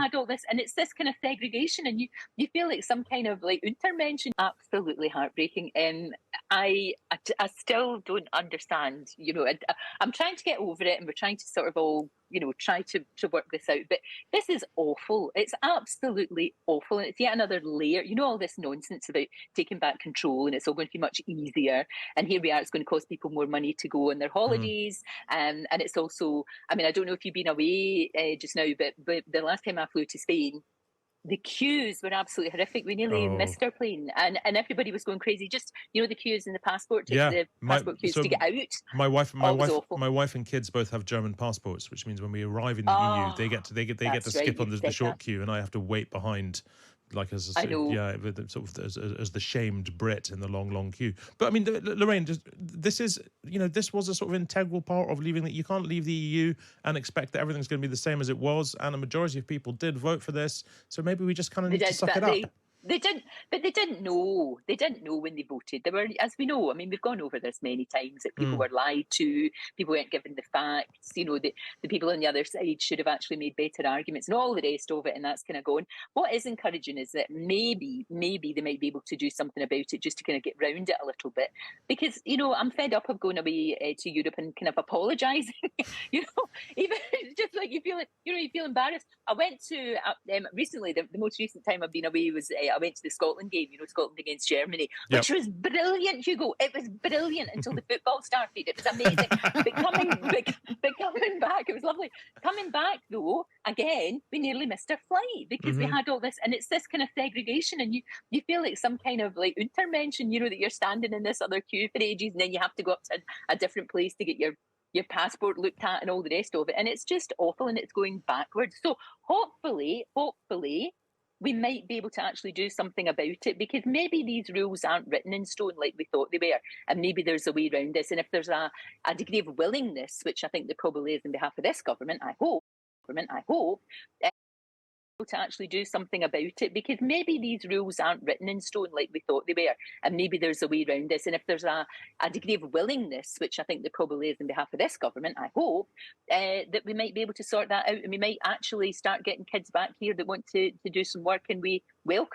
had all this, and it's this kind of segregation, and you feel like some kind of like Untermenschen. Absolutely heartbreaking. I still don't understand. I'm trying to get over it, and we're trying to sort of all try to work this out. But this is awful. It's absolutely awful, and it's yet another layer. All this nonsense about taking back control, and it's all going to be much easier. And here we are. It's going to cost people more money to go on their holidays, and it's also. I mean, I don't know if you've been away just now, but the last time I flew to Spain, the queues were absolutely horrific. We nearly missed our plane, and everybody was going crazy. Just the queues in the passport, the passport queues to get out. My wife and kids both have German passports, which means when we arrive in the EU, they get to skip on the short queue, and I have to wait behind. Like as the shamed Brit in the long queue. But I mean, Lorraine, this was a sort of integral part of leaving. That you can't leave the EU and expect that everything's going to be the same as it was. And a majority of people did vote for this, so maybe we just kind of need to suck it up. They didn't know. They didn't know when they voted. They were, as we know, I mean, we've gone over this many times, that people were lied to, people weren't given the facts, the people on the other side should have actually made better arguments and all the rest of it, and that's kind of going. What is encouraging is that maybe they might be able to do something about it, just to kind of get round it a little bit. Because, I'm fed up of going away to Europe and kind of apologising. Even just like you feel embarrassed. I went to, recently, the most recent time I've been away was, I went to the Scotland game, Scotland against Germany, which was brilliant, Hugo. It was brilliant until the football started. It was amazing. but coming back, it was lovely. Coming back, though, again, we nearly missed our flight because we had all this, and it's this kind of segregation, and you feel like some kind of like Untermenschen, that you're standing in this other queue for ages, and then you have to go up to a different place to get your passport looked at and all the rest of it, and it's just awful, and it's going backwards. So hopefully we might be able to actually do something about it, because maybe these rules aren't written in stone like we thought they were, and maybe there's a way around this. And if there's a degree of willingness, which I think there probably is on behalf of this government, I hope, to actually do something about it, because maybe these rules aren't written in stone like we thought they were, and maybe there's a way around this. And if there's a degree of willingness, which I think there probably is on behalf of this government, I hope, that we might be able to sort that out, and we might actually start getting kids back here that want to do some work, and we welcome